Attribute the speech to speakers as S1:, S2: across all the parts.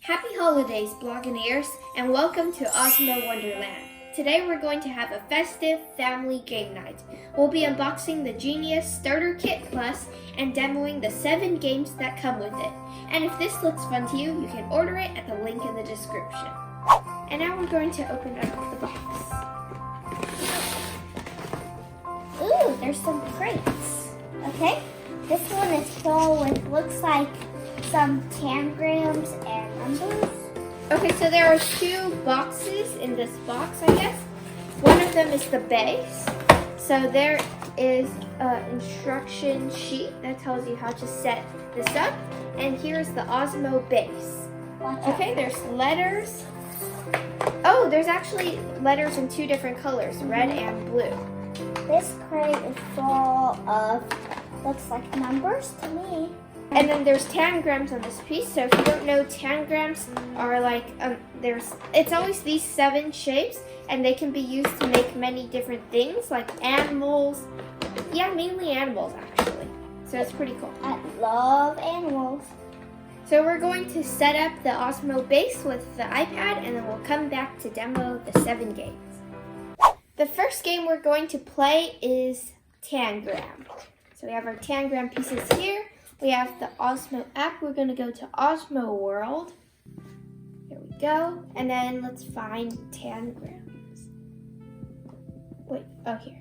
S1: Happy holidays, Blogineers, and welcome to Osmo Wonderland. Today we're going to have a festive family game night. We'll be unboxing the Genius Starter Kit Plus and demoing the 7 games that come with it. And if this looks fun to you, you can order it at the link in the description. And now we're going to open up the box.
S2: Ooh, there's some crates. Okay, this one is full with, looks like, some tangrams and numbers.
S1: Okay, so there are 2 boxes in this box, I guess. One of them is the base. So there is an instruction sheet that tells you how to set this up. And here's the Osmo base. Okay, there's letters. Oh, there's actually letters in 2 different colors, red and blue.
S2: This crate is full of, looks like numbers to me.
S1: And then there's tangrams on this piece. So if you don't know, tangrams are like, it's always these 7 shapes, and they can be used to make many different things, like animals. Yeah, mainly animals, actually. So it's pretty cool.
S2: I love animals.
S1: So we're going to set up the Osmo base with the iPad, and then we'll come back to demo the 7 games. The first game we're going to play is Tangram. So we have our Tangram pieces here. We have the Osmo app. We're going to go to Osmo World. There we go. And then let's find tangrams. Wait, oh, here.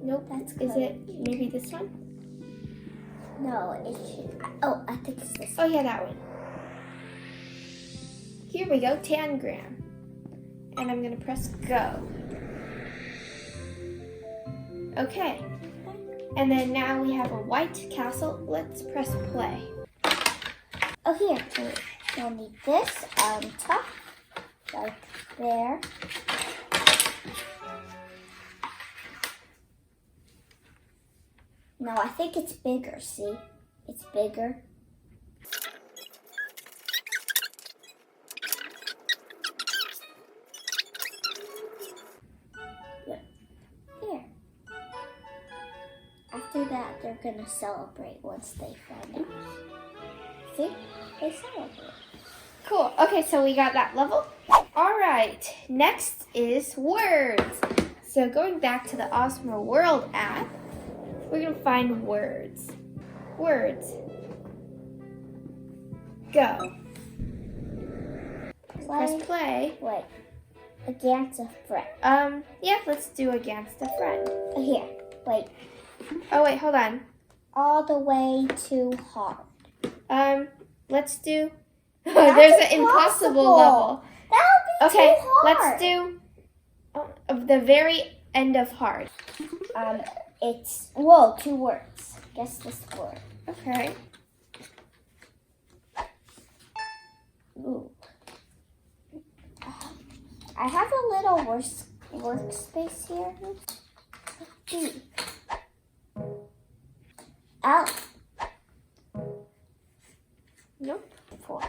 S1: Nope,
S2: That's
S1: is it maybe this one?
S2: No, it should. Oh, I think it's this
S1: Oh, yeah, that one. Here we go, tangram. And I'm going to press go. Okay. And then now we have a white castle. Let's press play.
S2: Oh, here. We'll need this on top, like there. No, I think it's bigger, see? It's bigger. Here. After that, they're gonna celebrate once they find out. See? They celebrate.
S1: Cool. Okay, so we got that level. All right. Next is words. So going back to the Osmo World app, we're going to find words. Words. Go. Press play.
S2: Wait. Against a friend.
S1: Yeah, let's do against a friend.
S2: Here. Wait.
S1: Oh, wait, hold on.
S2: All the way to hard.
S1: Let's do...
S2: That's
S1: there's an impossible level.
S2: That would be
S1: Okay,
S2: too hard.
S1: let's do the very end of hard.
S2: It's, whoa, 2 words. Guess this word.
S1: Okay.
S2: Ooh. I have a little workspace here. D. L.
S1: Nope.
S2: 4.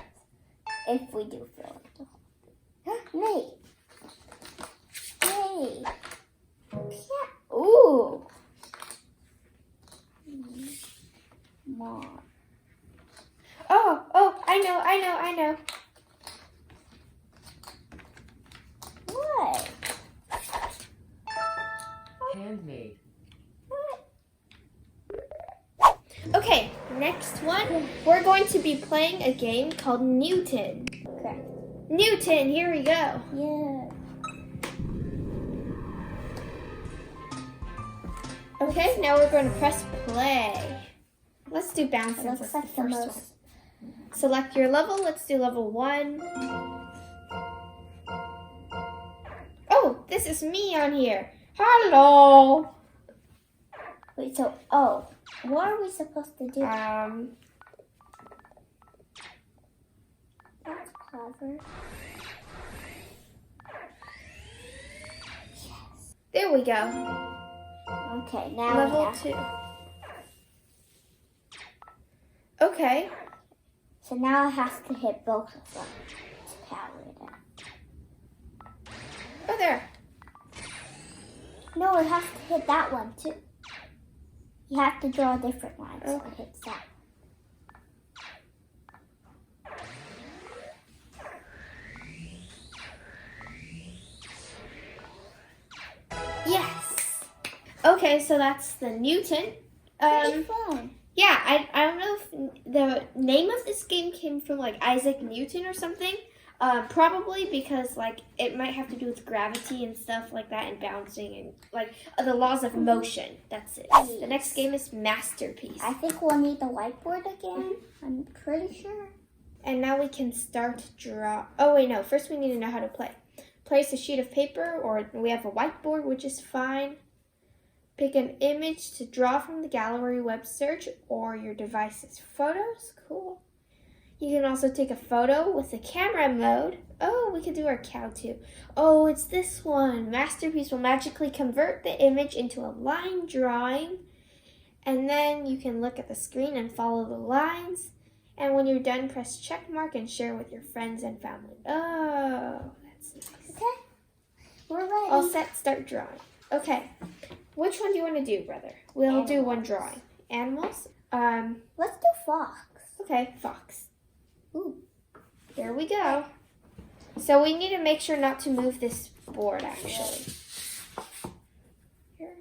S2: If we do fill it. Nay. Nay. Yeah. Ooh. Mom.
S1: Oh, I know.
S2: What?
S3: Handmade.
S1: Okay, next one. We're going to be playing a game called Newton.
S2: Okay.
S1: Newton, here we go.
S2: Yeah.
S1: Okay, now we're going to press play. Let's do bounce
S2: It
S1: since
S2: looks
S1: it's the
S2: like the
S1: first
S2: most.
S1: one. Select your level. Let's do level 1. Oh, this is me on here. Hello.
S2: Wait, so, what are we supposed to do? That's clever. Yes.
S1: There we go.
S2: Okay, now
S1: Level 2. Okay.
S2: So now I have to hit both of them to power it up.
S1: Oh, there.
S2: No, it has to hit that one too. You have to draw a different line so it hits that.
S1: Okay, so that's the Newton.
S2: Pretty fun.
S1: Yeah, I don't know if the name of this game came from like Isaac Newton or something. Probably because like it might have to do with gravity and stuff like that and bouncing and like the laws of motion. That's it. The next game is Masterpiece.
S2: I think we'll need the whiteboard again. I'm pretty sure.
S1: And now we can start draw. Oh wait, no. First we need to know how to play. Place a sheet of paper, or we have a whiteboard, which is fine. Pick an image to draw from the gallery web search or your device's photos. Cool. You can also take a photo with the camera mode. Oh, we could do our cow too. Oh, it's this one. Masterpiece will magically convert the image into a line drawing. And then you can look at the screen and follow the lines. And when you're done, press check mark and share with your friends and family. Oh, that's nice.
S2: Okay, we're ready.
S1: All set, start drawing. Okay, which one do you want to do, brother? We'll do one drawing. Animals?
S2: Let's do fox.
S1: Okay, fox.
S2: Ooh.
S1: There we go. So we need to make sure not to move this board, actually. Here.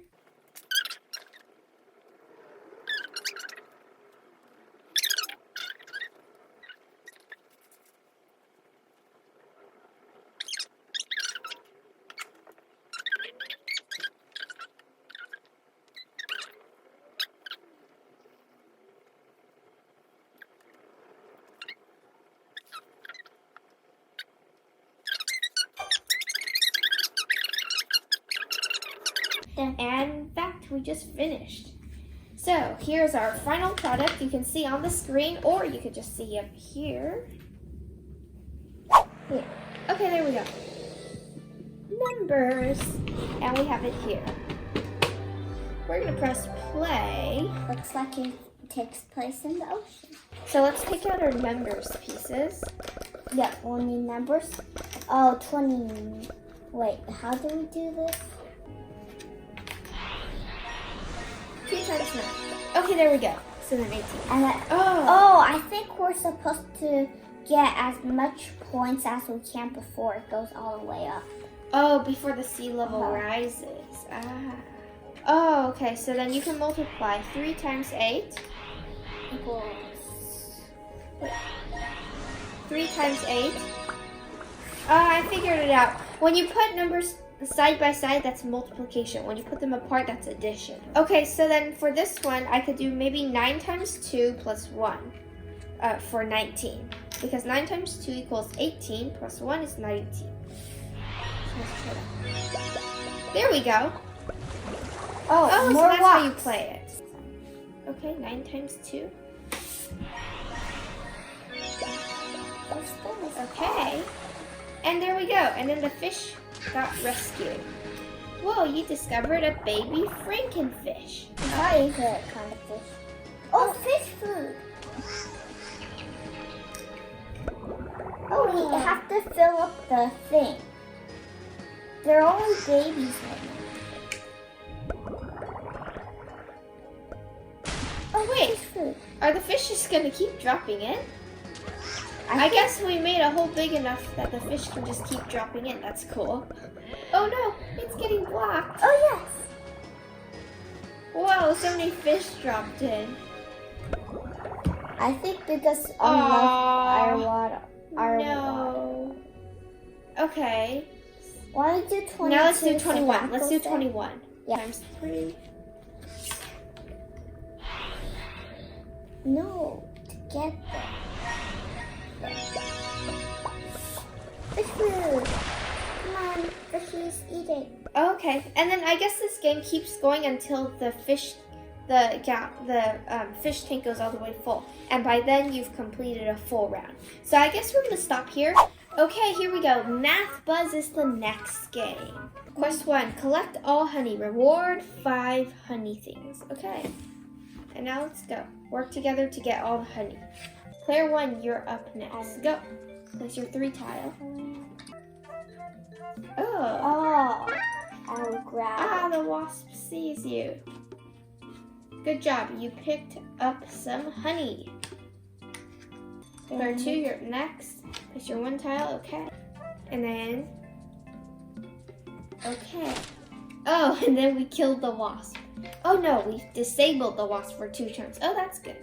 S1: And in fact, we just finished. So here's our final product. You can see on the screen, or you could just see up here. Here. Okay, there we go. Numbers. And we have it here. We're gonna press play.
S2: Looks like it takes place in the ocean.
S1: So let's take out our numbers pieces.
S2: Yeah, we'll need numbers. Oh, 20. Wait, how do we do this?
S1: 2 times 9. Okay, there we go. So then 18.
S2: And I think we're supposed to get as much points as we can before it goes all the way up.
S1: Oh, before the sea level rises. Ah. Oh, okay. So then you can multiply 3 times 8
S2: Equals.
S1: Wait. 3 times 8. I figured it out. When you put numbers side by side, that's multiplication. When you put them apart, that's addition. Okay, so then for this one, I could do maybe 9 times 2 plus 1 for 19. Because 9 times 2 equals 18, plus 1 is 19. So let's try that. There we go.
S2: Oh,
S1: so
S2: more
S1: that's
S2: walks.
S1: how you play it. Okay, 9 times 2. Okay. And there we go. And then the fish got rescued. Whoa, you discovered a baby Frankenfish.
S2: My favorite kind of fish. Oh, fish food. Oh, we have to fill up the thing. They're only babies right now.
S1: Oh, wait.
S2: Fish food.
S1: Are the fish just going to keep dropping in? I guess we made a hole big enough that the fish can just keep dropping in. That's cool. Oh no, it's getting blocked.
S2: Oh, yes.
S1: Whoa, so many fish dropped in.
S2: I think because our water.
S1: No. Okay.
S2: Why don't you do 22?
S1: Now let's do
S2: so
S1: 21.
S2: that
S1: Let's do
S2: goes in?
S1: 21.
S2: Yeah.
S1: Times 3.
S2: No, together. Fish food. Come on, fishies, eat it.
S1: Okay, and then I guess this game keeps going until the fish tank goes all the way full, and by then you've completed a full round. So I guess we're gonna stop here. Okay, here we go. Math Buzz is the next game. Quest 1: collect all honey. Reward 5 honey things. Okay, and now let's go. Work together to get all the honey. Player 1, you're up next. Go. Place your 3 tile. Oh.
S2: I'll grab
S1: Ah, the wasp sees you. Good job. You picked up some honey. Player 2, you're up next. Place your 1 tile. Okay. And then. Okay. Oh, and then we killed the wasp. Oh no, we disabled the wasp for 2 turns. Oh, that's good.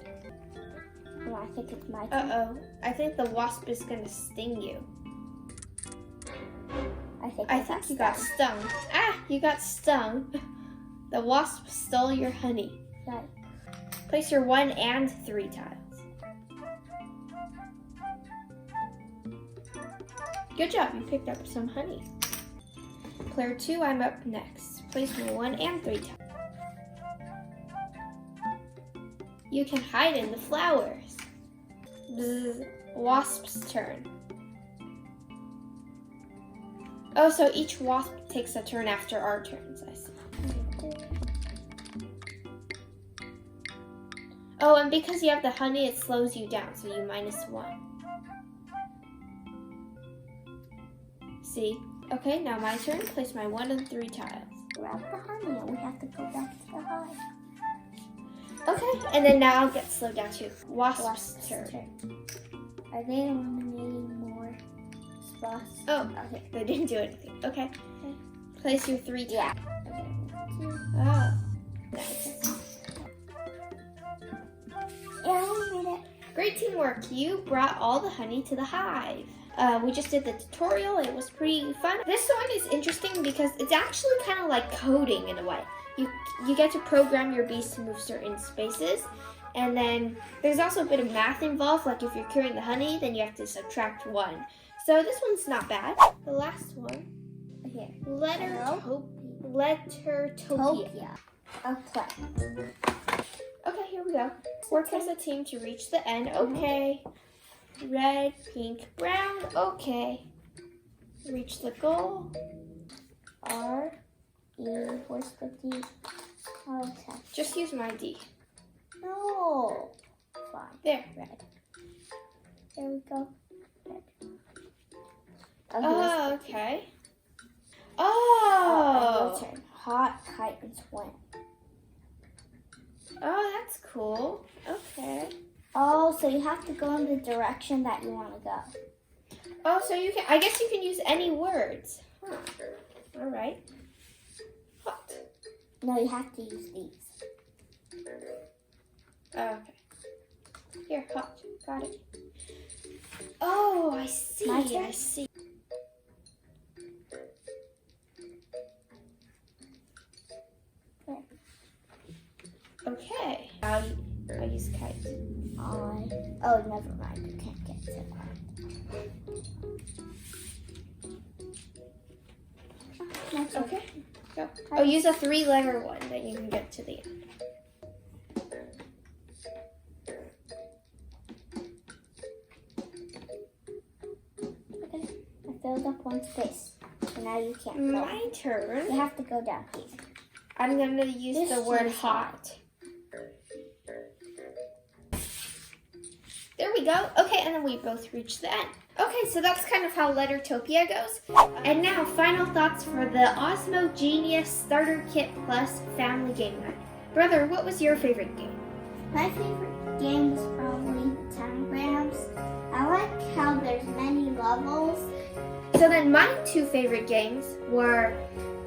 S2: Well, I think it's my turn.
S1: Uh-oh. I think the wasp is gonna sting you.
S2: I think
S1: you got stung. Ah, you got stung. The wasp stole your honey.
S2: Right.
S1: Place your 1 and 3 tiles. Good job, you picked up some honey. Player 2, I'm up next. Place my 1 and 3 tiles. You can hide in the flowers. Bzz, wasp's turn. Oh, so each wasp takes a turn after our turns, I see. Oh, and because you have the honey, it slows you down, so you -1. See? Okay, now my turn. Place my 1 and 3 tiles.
S2: Grab the honey and we have to go back to the hive.
S1: Okay, and then now I'll get slowed down too. Wasp's turn.
S2: Are they eliminating more spots?
S1: Oh, okay. They didn't do anything. Okay. Place your 3 tiles.
S2: Yeah.
S1: Oh, nice.
S2: Yeah, we made it.
S1: Great teamwork. You brought all the honey to the hive. We just did the tutorial. It was pretty fun. This one is interesting because it's actually kind of like coding in a way. You get to program your bees to move certain spaces. And then there's also a bit of math involved. Like if you're curing the honey, then you have to subtract 1. So this one's not bad. The last one.
S2: Here.
S1: Lettertopia.
S2: Okay.
S1: Okay, here we go. Work as a team to reach the end. Okay. Red, pink, brown. Okay. Reach the goal.
S2: R, E, where's the D? Okay.
S1: Just use my D.
S2: No. Fine.
S1: There.
S2: Red. There we go. Red.
S1: Oh, okay.
S2: Your
S1: Oh.
S2: turn. Hot, kite, and swim.
S1: Oh, that's cool. Okay.
S2: Oh, so you have to go in the direction that you want to go.
S1: Oh, so you can, I guess you can use any words. Huh. All right. Hot.
S2: No, you have to use these.
S1: Okay. Here, hot. Got it. Oh, I see.
S2: My turn?
S1: I see.
S2: There.
S1: Okay. I'll use kite.
S2: Oh, never mind. You can't get to that.
S1: Okay. Go. Oh, use a 3-letter one, then you can get to the end.
S2: Okay. I filled up 1 space. So now you can't go.
S1: My turn.
S2: You have to go down here.
S1: I'm going to use
S2: This
S1: the word
S2: is
S1: hot. There we go. Okay, and then we both reach the end. Okay, so that's kind of how Lettertopia goes. And now, final thoughts for the Osmo Genius Starter Kit Plus Family Game Night. Brother, what was your favorite game?
S2: My favorite game was probably Tangrams. I like how there's many levels.
S1: So then my 2 favorite games were,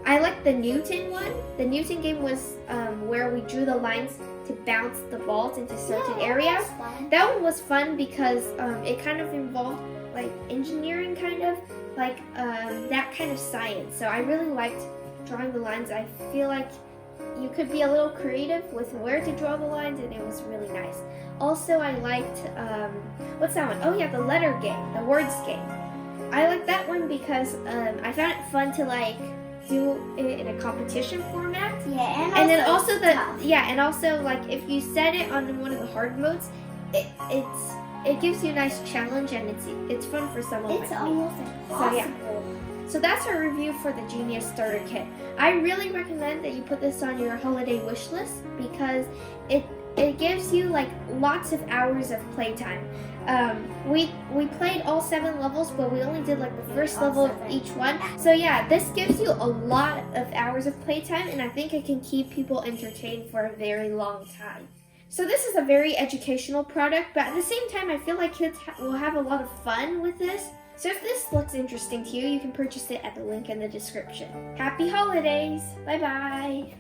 S1: I liked the Newton one. The Newton game was where we drew the lines to bounce the balls into certain areas. That one was fun because it kind of involved like engineering, kind of like that kind of science. So I really liked drawing the lines. I feel like you could be a little creative with where to draw the lines, and it was really nice. Also, I liked what's that one? Oh yeah, the letter game, the words game. I liked that one because I found it fun to like do it in a competition format.
S2: Yeah,
S1: and then also
S2: tough.
S1: and also like if you set it on one of the hard modes, it gives you a nice challenge, and it's fun for someone
S2: It's
S1: like me.
S2: almost impossible.
S1: So that's our review for the Genius Starter Kit. I really recommend that you put this on your holiday wish list because it gives you like lots of hours of playtime. We played all 7 levels, but we only did like the first level of each one. So yeah, this gives you a lot of hours of playtime, and I think it can keep people entertained for a very long time. So this is a very educational product, but at the same time, I feel like kids will have a lot of fun with this. So if this looks interesting to you, you can purchase it at the link in the description. Happy holidays! Bye-bye!